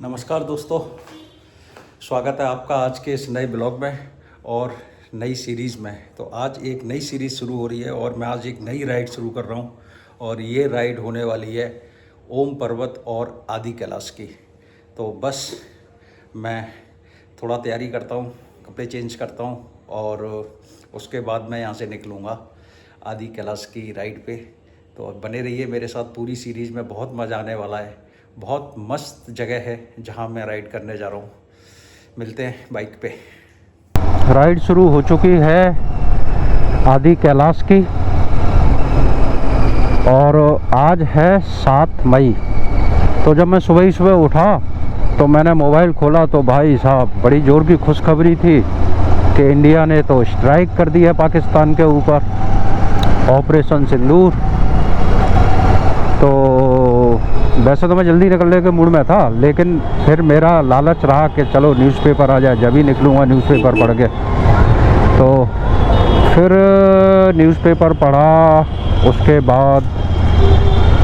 नमस्कार दोस्तों, स्वागत है आपका आज के इस नए ब्लॉग में और नई सीरीज़ में। तो आज एक नई सीरीज़ शुरू हो रही है और मैं आज एक नई राइड शुरू कर रहा हूँ और ये राइड होने वाली है ओम पर्वत और आदि कैलाश की। तो बस मैं थोड़ा तैयारी करता हूँ, कपड़े चेंज करता हूँ और उसके बाद मैं यहाँ से निकलूँगा आदि कैलाश की राइड पे। तो बने रहिए मेरे साथ पूरी सीरीज़ में, बहुत मज़ा आने वाला है। बहुत मस्त जगह है जहाँ मैं राइड करने जा रहा हूँ। मिलते हैं बाइक पे। राइड शुरू हो चुकी है आदि कैलाश की और आज है 7 मई। तो जब मैं सुबह ही सुबह उठा तो मैंने मोबाइल खोला तो भाई साहब बड़ी ज़ोर की खुशखबरी थी कि इंडिया ने तो स्ट्राइक कर दी है पाकिस्तान के ऊपर, ऑपरेशन सिंदूर। तो वैसे तो मैं जल्दी निकलने के मूड में था, लेकिन फिर मेरा लालच रहा कि चलो न्यूज़पेपर आ जाए, जब ही निकलूँगा न्यूज़पेपर पढ़ के। तो फिर न्यूज़पेपर पढ़ा, उसके बाद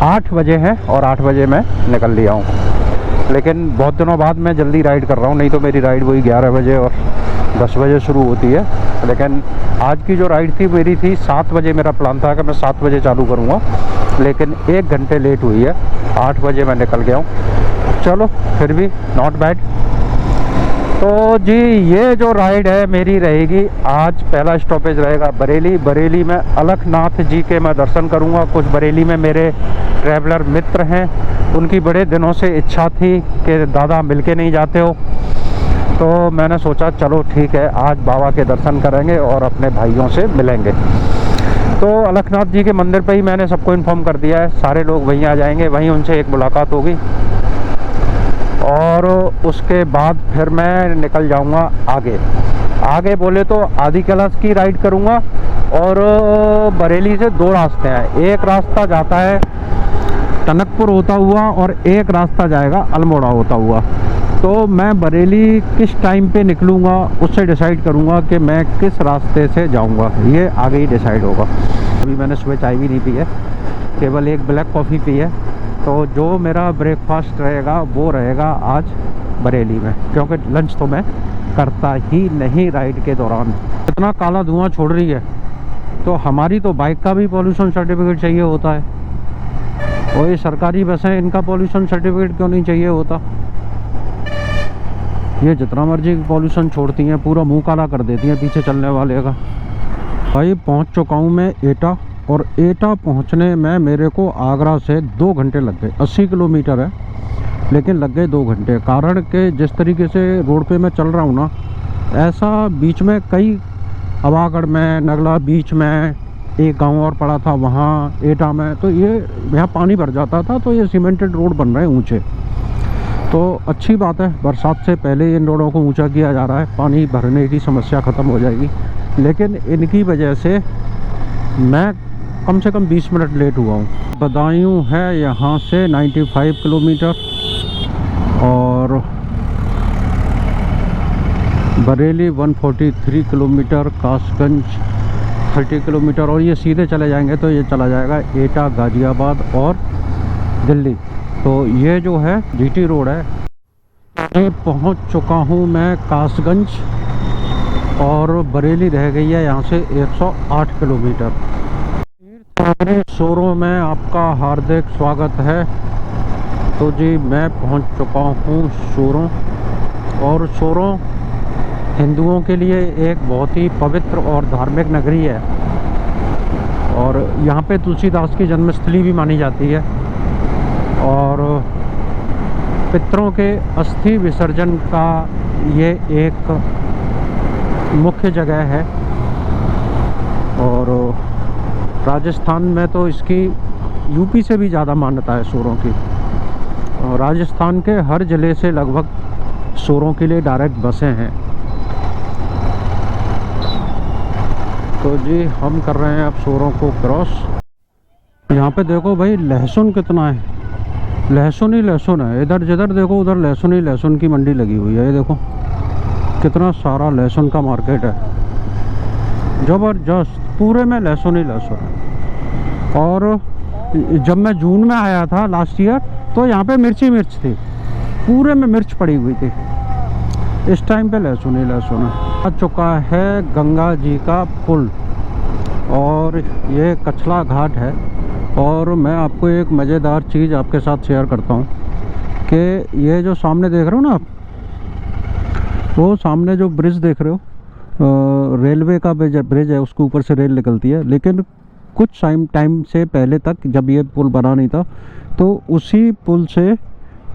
8 बजे है और 8 बजे मैं निकल लिया हूँ। लेकिन बहुत दिनों बाद मैं जल्दी राइड कर रहा हूँ, नहीं तो मेरी राइड वही 11 बजे और 10 बजे शुरू होती है। लेकिन आज की जो राइड थी मेरी थी 7 बजे। मेरा प्लान था कि मैं 7 बजे चालू करूँगा, लेकिन 1 घंटे लेट हुई है। 8 बजे मैं निकल गया हूँ। चलो फिर भी नॉट बैड। तो जी ये जो राइड है मेरी रहेगी, आज पहला स्टॉपेज रहेगा बरेली। बरेली में अलखनाथ जी के मैं दर्शन करूँगा। कुछ बरेली में मेरे ट्रैवलर मित्र हैं, उनकी बड़े दिनों से इच्छा थी कि दादा मिल के नहीं जाते हो। तो मैंने सोचा चलो ठीक है, आज बाबा के दर्शन करेंगे और अपने भाइयों से मिलेंगे। तो अलखनाथ जी के मंदिर पे ही मैंने सबको इन्फॉर्म कर दिया है, सारे लोग वहीं आ जाएंगे, वहीं उनसे एक मुलाकात होगी और उसके बाद फिर मैं निकल जाऊंगा आगे बोले तो आदि कैलाश की राइड करूंगा। और बरेली से 2 रास्ते हैं, एक रास्ता जाता है टनकपुर होता हुआ और एक रास्ता जाएगा अल्मोड़ा होता हुआ। तो मैं बरेली किस टाइम पे निकलूँगा उससे डिसाइड करूँगा कि मैं किस रास्ते से जाऊँगा, ये आगे ही डिसाइड होगा। अभी मैंने सुबह चाय भी नहीं पी है, केवल एक ब्लैक कॉफ़ी पी है। तो जो मेरा ब्रेकफास्ट रहेगा वो रहेगा आज बरेली में, क्योंकि लंच तो मैं करता ही नहीं राइड के दौरान। इतना काला धुआं छोड़ रही है, तो हमारी तो बाइक का भी पॉल्यूशन सर्टिफिकेट चाहिए होता है, और ये सरकारी बसें, इनका पॉल्यूशन सर्टिफिकेट क्यों नहीं चाहिए होता? ये जितना मर्जी पॉल्यूशन छोड़ती हैं, पूरा मुंह काला कर देती हैं पीछे चलने वाले का। भाई पहुंच चुका हूं मैं एटा, और एटा पहुंचने में मेरे को आगरा से 2 घंटे लग गए। 80 किलोमीटर है, लेकिन लग गए 2 घंटे। कारण कि जिस तरीके से रोड पे मैं चल रहा हूं ना, ऐसा बीच में कई अवागढ़ में, नगला बीच में एक गाँव और पड़ा था, वहाँ एटा में, तो ये यहाँ पानी भर जाता था। तो ये सीमेंटेड रोड बन रहे हैं ऊँचे, तो अच्छी बात है। बरसात से पहले इन रोडों को ऊंचा किया जा रहा है, पानी भरने की समस्या ख़त्म हो जाएगी। लेकिन इनकी वजह से मैं कम से कम 20 मिनट लेट हुआ हूँ। बदायूं है यहाँ से 95 किलोमीटर और बरेली 143 किलोमीटर, कासगंज 30 किलोमीटर, और ये सीधे चले जाएंगे तो ये चला जाएगा एटा, गाज़ियाबाद और दिल्ली। तो ये जो है जीटी रोड है। मैं पहुंच चुका हूं मैं कासगंज, और बरेली रह गई है यहाँ से 108 किलोमीटर। शोरों में आपका हार्दिक स्वागत है। तो जी मैं पहुंच चुका हूं शोरों, और शोरों हिंदुओं के लिए एक बहुत ही पवित्र और धार्मिक नगरी है, और यहाँ पे तुलसीदास की जन्मस्थली भी मानी जाती है। और पितरों के अस्थि विसर्जन का ये एक मुख्य जगह है। और राजस्थान में तो इसकी यूपी से भी ज़्यादा मान्यता है शोरों की। और राजस्थान के हर ज़िले से लगभग शोरों के लिए डायरेक्ट बसें हैं। तो जी हम कर रहे हैं अब शोरों को क्रॉस। यहाँ पे देखो भाई लहसुन कितना है, लहसुन ही लहसुन है। इधर जिधर देखो उधर लहसुन ही लहसुन की मंडी लगी हुई है। ये देखो कितना सारा लहसुन का मार्केट है, ज़बरदस्त, पूरे में लहसुन ही लहसुन है। और जब मैं जून में आया था लास्ट ईयर, तो यहाँ पे मिर्च थी। पूरे में मिर्च पड़ी हुई थी। इस टाइम पे लहसुन ही लहसुन है। आ चुका है गंगा जी का पुल और ये कछला घाट है। और मैं आपको एक मज़ेदार चीज़ आपके साथ शेयर करता हूँ कि ये जो सामने देख रहे हो ना आप, वो सामने जो ब्रिज देख रहे हो, रेलवे का ब्रिज है, उसके ऊपर से रेल निकलती है। लेकिन कुछ टाइम से पहले तक जब ये पुल बना नहीं था तो उसी पुल से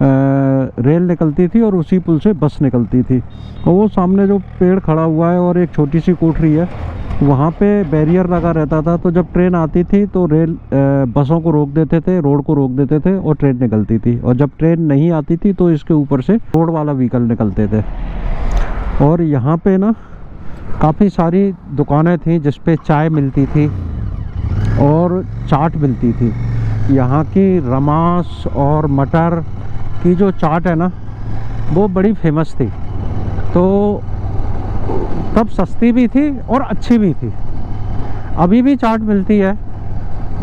रेल निकलती थी और उसी पुल से बस निकलती थी। और वो सामने जो पेड़ खड़ा हुआ है और एक छोटी सी कोठरी है, वहाँ पे बैरियर लगा रहता था। तो जब ट्रेन आती थी तो रेल बसों को रोक देते थे, रोड को रोक देते थे और ट्रेन निकलती थी। और जब ट्रेन नहीं आती थी तो इसके ऊपर से रोड वाला व्हीकल निकलते थे। और यहाँ पे ना काफ़ी सारी दुकानें थी जिस पे चाय मिलती थी और चाट मिलती थी। यहाँ की रमास और मटर की जो चाट है ना, वो बड़ी फेमस थी। तो तब सस्ती भी थी और अच्छी भी थी। अभी भी चाट मिलती है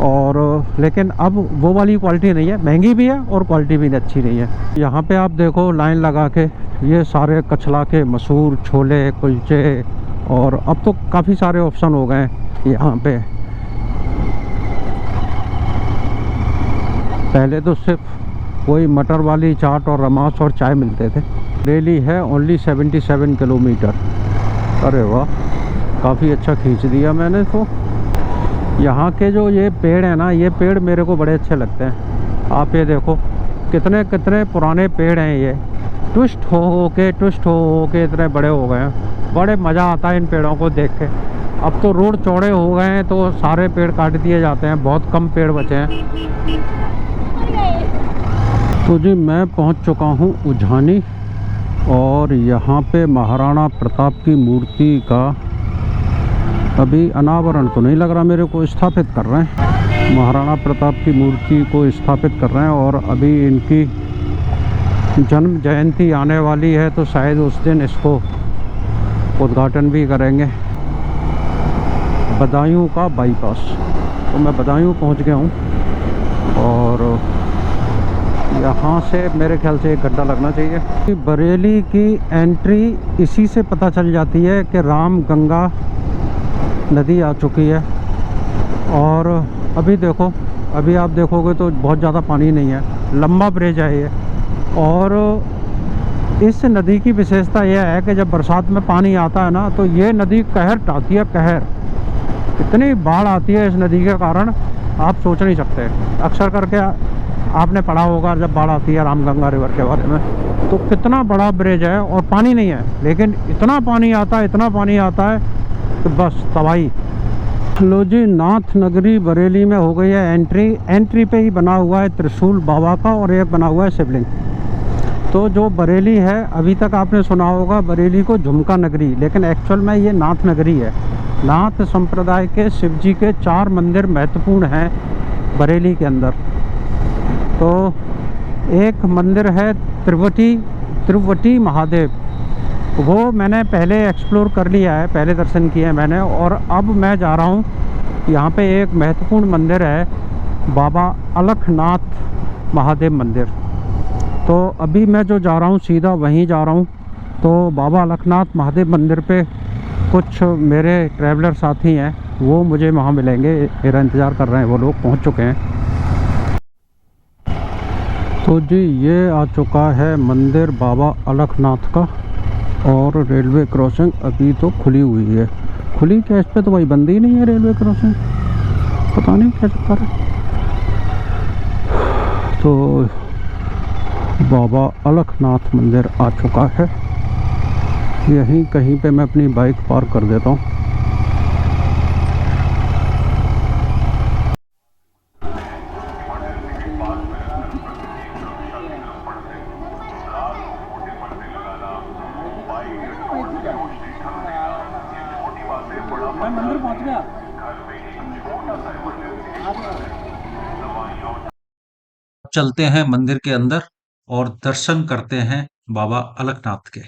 और लेकिन अब वो वाली क्वालिटी नहीं है, महंगी भी है और क्वालिटी भी अच्छी नहीं है। यहाँ पे आप देखो लाइन लगा के ये सारे कछला के मशहूर छोले कुलचे, और अब तो काफ़ी सारे ऑप्शन हो गए हैं यहाँ पे। पहले तो सिर्फ वही मटर वाली चाट और रमास और चाय मिलते थे। डेली है ओनली 77 किलोमीटर। अरे वाह, काफ़ी अच्छा खींच दिया मैंने। तो यहाँ के जो ये पेड़ हैं ना, ये पेड़ मेरे को बड़े अच्छे लगते हैं। आप ये देखो कितने कितने पुराने पेड़ हैं। ये ट्विस्ट हो के इतने बड़े हो गए हैं। बड़े मज़ा आता है इन पेड़ों को देख के। अब तो रोड चौड़े हो गए हैं तो सारे पेड़ काट दिए जाते हैं, बहुत कम पेड़ बचे हैं। तो जी मैं पहुंच चुका हूं उझानी और यहाँ पे महाराणा प्रताप की मूर्ति का अभी अनावरण तो नहीं लग रहा मेरे को, स्थापित कर रहे हैं। महाराणा प्रताप की मूर्ति को स्थापित कर रहे हैं और अभी इनकी जन्म जयंती आने वाली है तो शायद उस दिन इसको उद्घाटन भी करेंगे। बदायूं का बाईपास, तो मैं बदायूं पहुंच गया हूं और यहाँ से मेरे ख्याल से 1 घंटा लगना चाहिए। बरेली की एंट्री इसी से पता चल जाती है कि राम गंगा नदी आ चुकी है। और अभी देखो, अभी आप देखोगे तो बहुत ज़्यादा पानी नहीं है, लंबा ब्रिज है ये। और इस नदी की विशेषता यह है कि जब बरसात में पानी आता है ना तो ये नदी कहर ढाती है, कहर। इतनी बाढ़ आती है इस नदी के कारण, आप सोच नहीं सकते। अक्सर करके आपने पढ़ा होगा जब बाढ़ आती है रामगंगा रिवर के बारे में, तो कितना बड़ा ब्रिज है और पानी नहीं है, लेकिन इतना पानी आता है, इतना पानी आता है कि बस तबाही। लो जी, नाथ नगरी बरेली में हो गई है एंट्री। एंट्री पे ही बना हुआ है त्रिशूल बाबा का और एक बना हुआ है शिवलिंग। तो जो बरेली है, अभी तक आपने सुना होगा बरेली को झुमका नगरी, लेकिन एक्चुअल में ये नाथ नगरी है। नाथ संप्रदाय के शिव जी के 4 मंदिर महत्वपूर्ण हैं बरेली के अंदर। तो एक मंदिर है तिरुवटी महादेव, वो मैंने पहले एक्सप्लोर कर लिया है, पहले दर्शन किए हैं मैंने। और अब मैं जा रहा हूँ, यहाँ पे एक महत्वपूर्ण मंदिर है बाबा अलखनाथ महादेव मंदिर। तो अभी मैं जो जा रहा हूँ सीधा वहीं जा रहा हूँ। तो बाबा अलखनाथ महादेव मंदिर पे कुछ मेरे ट्रैवलर साथी हैं, वो मुझे वहाँ मिलेंगे, मेरा इंतज़ार कर रहे हैं, वो लोग पहुँच चुके हैं। तो जी ये आ चुका है मंदिर बाबा अलखनाथ का और रेलवे क्रॉसिंग अभी तो खुली हुई है। खुली क्या, इस पे तो भाई बंद ही नहीं है रेलवे क्रॉसिंग, पता नहीं क्या चक्कर है। तो बाबा अलखनाथ मंदिर आ चुका है। यहीं कहीं पे मैं अपनी बाइक पार्क कर देता हूँ। मैं मंदिर पहुंच गया। चलते हैं मंदिर के अंदर और दर्शन करते हैं बाबा अलखनाथ के।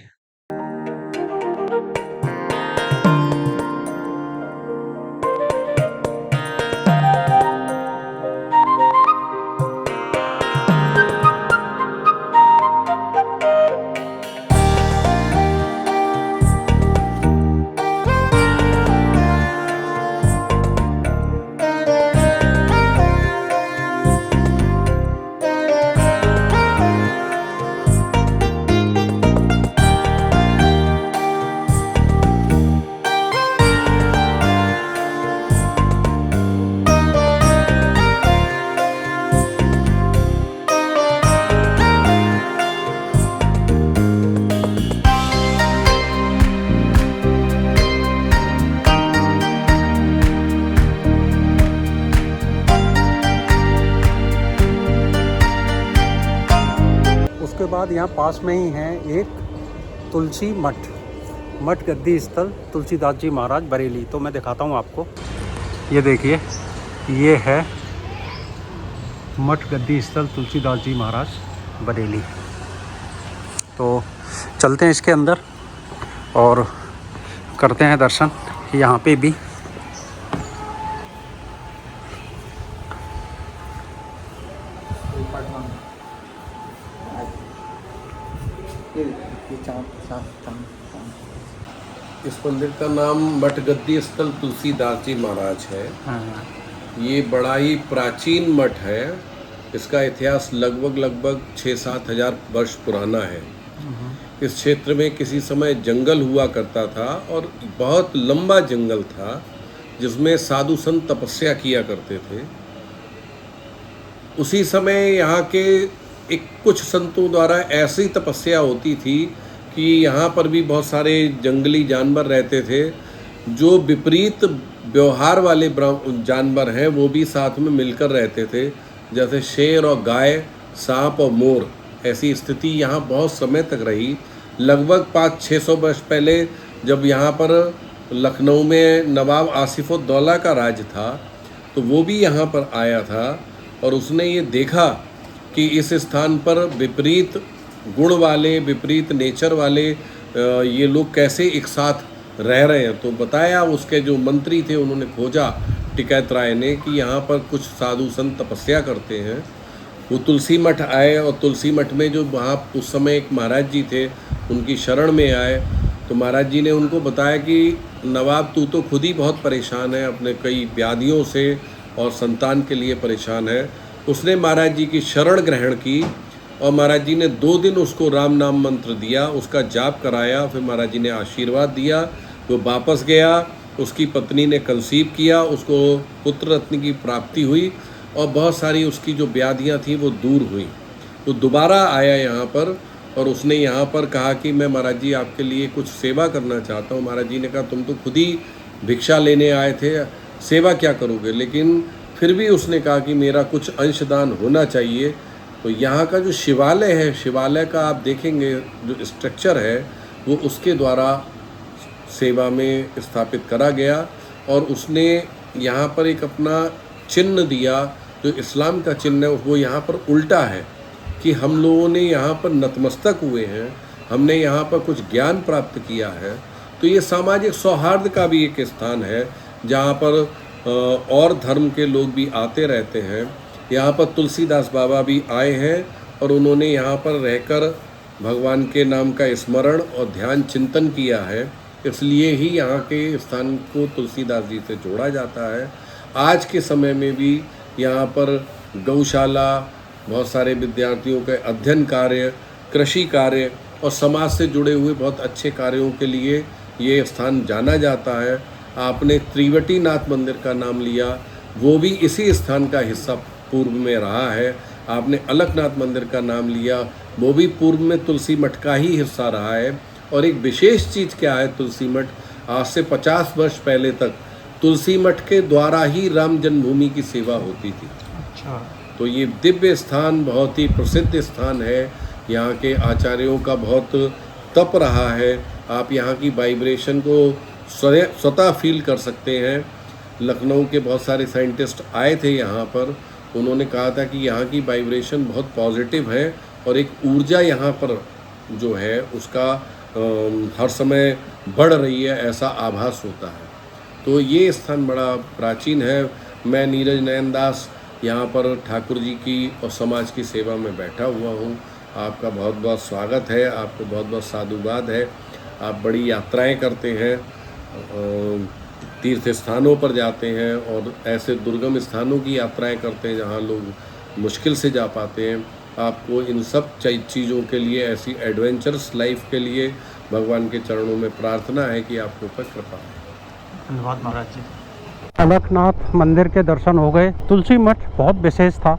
बाद यहाँ पास में ही है एक तुलसी मठ गद्दी स्थल तुलसीदास जी महाराज बरेली। तो मैं दिखाता हूँ आपको। ये देखिए, ये है मठ गद्दी स्थल तुलसीदास जी महाराज बरेली। तो चलते हैं इसके अंदर और करते हैं दर्शन यहाँ पे भी। इस मंदिर का नाम मठ गद्दी स्थल तुलसीदास जी महाराज है। ये बड़ा ही प्राचीन मठ है। इसका इतिहास लगभग 6-7 हजार वर्ष पुराना है। इस क्षेत्र में किसी समय जंगल हुआ करता था और बहुत लंबा जंगल था जिसमें साधु संत तपस्या किया करते थे। उसी समय यहाँ के कुछ संतों द्वारा ऐसी तपस्या होती थी कि यहाँ पर भी बहुत सारे जंगली जानवर रहते थे। जो विपरीत व्यवहार वाले जानवर हैं वो भी साथ में मिलकर रहते थे, जैसे शेर और गाय, सांप और मोर। ऐसी स्थिति यहाँ बहुत समय तक रही। लगभग 500-600 वर्ष पहले जब यहाँ पर लखनऊ में नवाब आसिफउद्दौला का राज था तो वो भी यहाँ पर आया था और उसने ये देखा कि इस स्थान पर विपरीत गुण वाले, विपरीत नेचर वाले ये लोग कैसे एक साथ रह रहे हैं। तो बताया, उसके जो मंत्री थे उन्होंने खोजा, टिकैत राय ने, कि यहाँ पर कुछ साधु संत तपस्या करते हैं। वो तुलसी मठ आए और तुलसी मठ में जो वहाँ उस समय एक महाराज जी थे उनकी शरण में आए। तो महाराज जी ने उनको बताया कि नवाब तू तो खुद ही बहुत परेशान है, अपने कई व्याधियों से और संतान के लिए परेशान है। उसने महाराज जी की शरण ग्रहण की और महाराज जी ने 2 दिन उसको राम नाम मंत्र दिया, उसका जाप कराया। फिर महाराज जी ने आशीर्वाद दिया। वो वापस गया, उसकी पत्नी ने कंसीव किया, उसको पुत्र रत्न की प्राप्ति हुई और बहुत सारी उसकी जो व्याधियाँ थी वो दूर हुई। तो दोबारा आया यहाँ पर और उसने यहाँ पर कहा कि मैं महाराज जी आपके लिए कुछ सेवा करना चाहता हूँ। महाराज जी ने कहा तुम तो खुद ही भिक्षा लेने आए थे, सेवा क्या करोगे? लेकिन फिर भी उसने कहा कि मेरा कुछ अंशदान होना चाहिए। तो यहाँ का जो शिवालय है, शिवालय का आप देखेंगे जो स्ट्रक्चर है वो उसके द्वारा सेवा में स्थापित करा गया और उसने यहाँ पर एक अपना चिन्ह दिया जो इस्लाम का चिन्ह है। वो यहाँ पर उल्टा है कि हम लोगों ने यहाँ पर नतमस्तक हुए हैं, हमने यहाँ पर कुछ ज्ञान प्राप्त किया है। तो ये सामाजिक सौहार्द का भी एक स्थान है जहाँ पर और धर्म के लोग भी आते रहते हैं। यहाँ पर तुलसीदास बाबा भी आए हैं और उन्होंने यहाँ पर रहकर भगवान के नाम का स्मरण और ध्यान चिंतन किया है। इसलिए ही यहाँ के स्थान को तुलसीदास जी से जोड़ा जाता है। आज के समय में भी यहाँ पर गौशाला, बहुत सारे विद्यार्थियों के अध्ययन कार्य, कृषि कार्य और समाज से जुड़े हुए बहुत अच्छे कार्यों के लिए ये स्थान जाना जाता है। आपने त्रिवटी नाथ मंदिर का नाम लिया, वो भी इसी स्थान का हिस्सा पूर्व में रहा है। आपने अलकनाथ मंदिर का नाम लिया, वो भी पूर्व में तुलसी मठ का ही हिस्सा रहा है। और एक विशेष चीज़ क्या है, तुलसी मठ आज से 50 वर्ष पहले तक तुलसी मठ के द्वारा ही राम जन्मभूमि की सेवा होती थी। अच्छा। तो ये दिव्य स्थान बहुत ही प्रसिद्ध स्थान है। यहाँ के आचार्यों का बहुत तप रहा है। आप यहाँ की वाइब्रेशन को स्वतः फील कर सकते हैं। लखनऊ के बहुत सारे साइंटिस्ट आए थे यहाँ पर, उन्होंने कहा था कि यहाँ की वाइब्रेशन बहुत पॉजिटिव है और एक ऊर्जा यहाँ पर जो है उसका हर समय बढ़ रही है, ऐसा आभास होता है। तो ये स्थान बड़ा प्राचीन है। मैं नीरज नयन दास यहाँ पर ठाकुर जी की और समाज की सेवा में बैठा हुआ हूँ। आपका बहुत बहुत स्वागत है, आपको बहुत बहुत साधुवाद है। आप बड़ी यात्राएं करते हैं, तीर्थ स्थानों पर जाते हैं और ऐसे दुर्गम स्थानों की यात्राएं करते हैं जहाँ लोग मुश्किल से जा पाते हैं। आपको इन सब चीज़ों के लिए, ऐसी एडवेंचरस लाइफ के लिए भगवान के चरणों में प्रार्थना है कि आपके ऊपर कृपा है। धन्यवाद महाराज जी। अलकनाथ मंदिर के दर्शन हो गए। तुलसी मठ बहुत विशेष था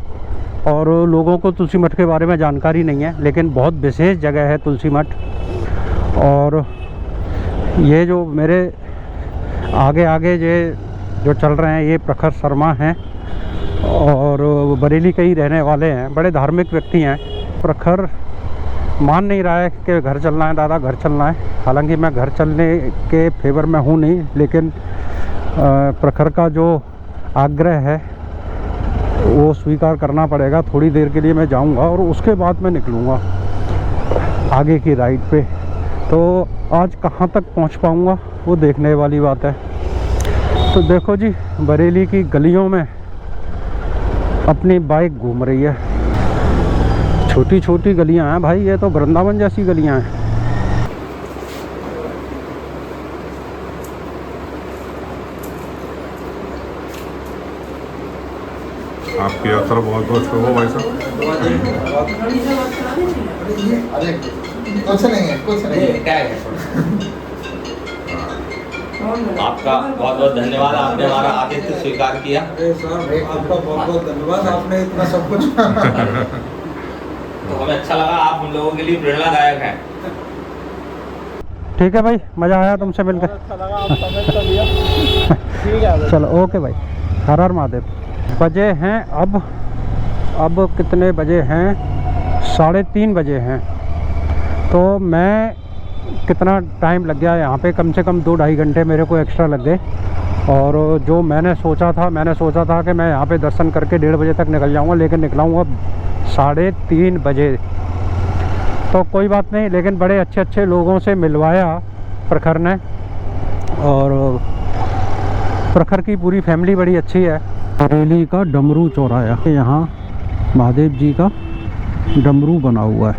और लोगों को तुलसी मठ के बारे में जानकारी नहीं है, लेकिन बहुत विशेष जगह है तुलसी मठ। और ये जो मेरे आगे आगे जो चल रहे हैं ये प्रखर शर्मा हैं और बरेली के ही रहने वाले हैं, बड़े धार्मिक व्यक्ति हैं। प्रखर मान नहीं रहा है कि घर चलना है दादा, घर चलना है। हालांकि मैं घर चलने के फेवर में हूँ नहीं, लेकिन प्रखर का जो आग्रह है वो स्वीकार करना पड़ेगा। थोड़ी देर के लिए मैं जाऊंगा और उसके बाद मैं निकलूँगा आगे की राइड पे। तो आज कहाँ तक पहुँच पाऊँगा वो देखने वाली बात है। तो देखो जी, बरेली की गलियों में अपनी बाइक घूम रही है। छोटी छोटी गलियां हैं भाई, ये तो वृंदावन जैसी गलियां हैं। आपकी यात्रा बहुत बहुत शुभ हो भाई साहब। कुछ नहीं है, कुछ नहीं है। क्या है? आपका बहुत बहुत धन्यवाद, आपने हमारा आतिथ्य स्वीकार किया। आपका बहुत बहुत धन्यवाद, आपने इतना सब कुछ तो हमें अच्छा लगा, आप हम लोगों के लिए प्रेरणादायक हैं। ठीक है भाई, मज़ा आया तुमसे मिलकर। अच्छा लगा, आप समझ तो लिया। ठीक है। चलो ओके भाई, हर हर महादेव। बजे हैं अब कितने बजे हैं? 3:30 बजे हैं। तो मैं कितना टाइम लग गया यहाँ पे, कम से कम 2-2.5 घंटे मेरे को एक्स्ट्रा लग गए। और जो मैंने सोचा था कि मैं यहाँ पे दर्शन करके 1:30 बजे तक निकल जाऊँगा, लेकिन निकला हूँ अब 3:30 बजे। तो कोई बात नहीं, लेकिन बड़े अच्छे अच्छे लोगों से मिलवाया प्रखर ने, और प्रखर की पूरी फैमिली बड़ी अच्छी है। बरेली का डमरू चौराया, यहाँ महादेव जी का डमरू बना हुआ है,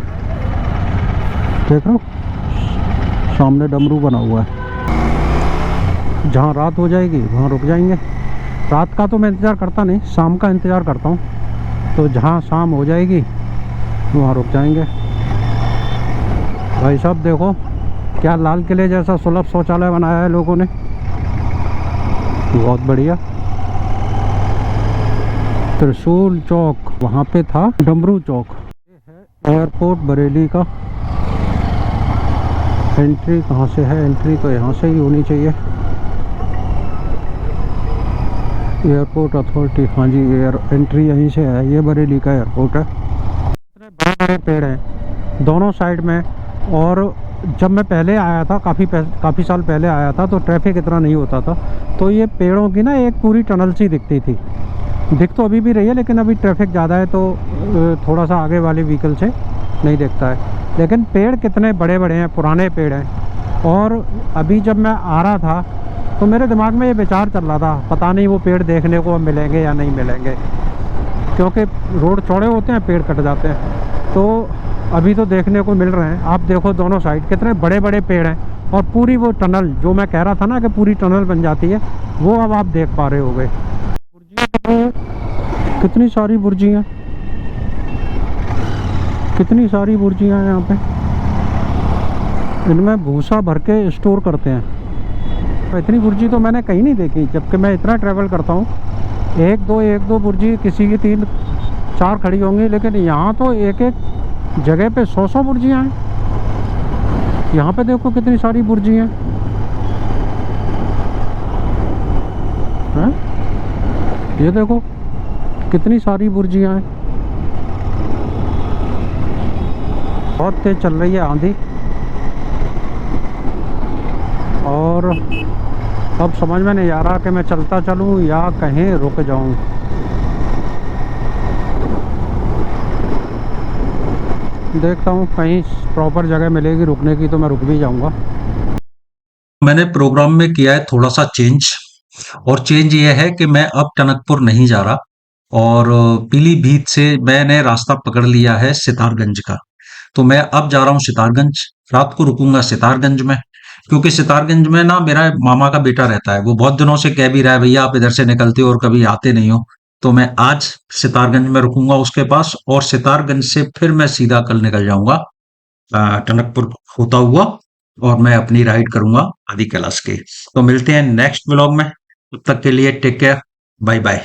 देख रहे हो सामने डमरू बना हुआ है। जहाँ रात हो जाएगी वहाँ रुक जाएंगे। रात का तो मैं इंतज़ार करता नहीं, शाम का इंतज़ार करता हूँ। तो जहाँ शाम हो जाएगी वहाँ रुक जाएंगे। भाई साहब देखो क्या लाल किले जैसा सुलभ शौचालय बनाया है लोगों ने, बहुत बढ़िया। त्रिशूल चौक वहाँ पे था, डमरू चौक। एयरपोर्ट बरेली का एंट्री कहाँ से है? एंट्री तो यहाँ से ही होनी चाहिए। एयरपोर्ट अथॉरिटी, हाँ जी, एंट्री यहीं से है। ये बरेली का एयरपोर्ट है। इतने बड़े बड़े पेड़ हैं दोनों साइड में। और जब मैं पहले आया था, काफ़ी साल पहले आया था, तो ट्रैफिक इतना नहीं होता था। तो ये पेड़ों की ना एक पूरी टनल सी दिखती थी। दिख तो अभी भी रही है, लेकिन अभी ट्रैफिक ज़्यादा है तो थोड़ा सा आगे वाले व्हीकल से नहीं दिखता है। लेकिन पेड़ कितने बड़े बड़े हैं, पुराने पेड़ हैं। और अभी जब मैं आ रहा था तो मेरे दिमाग में ये विचार चल रहा था, पता नहीं वो पेड़ देखने को मिलेंगे या नहीं मिलेंगे, क्योंकि रोड चौड़े होते हैं, पेड़ कट जाते हैं। तो अभी तो देखने को मिल रहे हैं। आप देखो दोनों साइड कितने बड़े बड़े पेड़ हैं, और पूरी वो टनल जो मैं कह रहा था ना कि पूरी टनल बन जाती है, वो अब आप देख पा रहे होगे। कितनी सारी बुर्जियाँ, कितनी सारी बुर्जियाँ हैं यहाँ पे। इनमें भूसा भर के स्टोर करते हैं। इतनी बुर्जी तो मैंने कहीं नहीं देखी, जबकि मैं इतना ट्रैवल करता हूँ। एक दो बुर्जी, किसी की 3-4 खड़ी होंगी, लेकिन यहाँ तो एक एक जगह पे 100 बुर्जियाँ हैं। यहाँ पे देखो कितनी सारी बुर्जियाँ हैं। ये देखो कितनी सारी बुर्जियाँ हैं। बहुत तेज चल रही है आंधी, और अब समझ में नहीं आ रहा कि मैं चलता चलूँ या कहीं रुक जाऊँ। देखता हूँ कहीं प्रॉपर जगह मिलेगी रुकने की तो मैं रुक भी जाऊँगा। मैंने प्रोग्राम में किया है थोड़ा सा चेंज, और चेंज ये है कि मैं अब टनकपुर नहीं जा रहा, और पीलीभीत से मैंने रास्ता पकड़ लिया है सितारगंज का। तो मैं अब जा रहा हूँ सितारगंज, रात को रुकूंगा सितारगंज में, क्योंकि सितारगंज में ना मेरा मामा का बेटा रहता है। वो बहुत दिनों से कह भी रहा है, भैया आप इधर से निकलते हो और कभी आते नहीं हो। तो मैं आज सितारगंज में रुकूंगा उसके पास, और सितारगंज से फिर मैं सीधा कल निकल जाऊंगा टनकपुर होता हुआ, और मैं अपनी राइड करूंगा आदि कैलाश की। तो मिलते हैं नेक्स्ट व्लॉग में, तब तक के लिए टेक केयर, बाय बाय।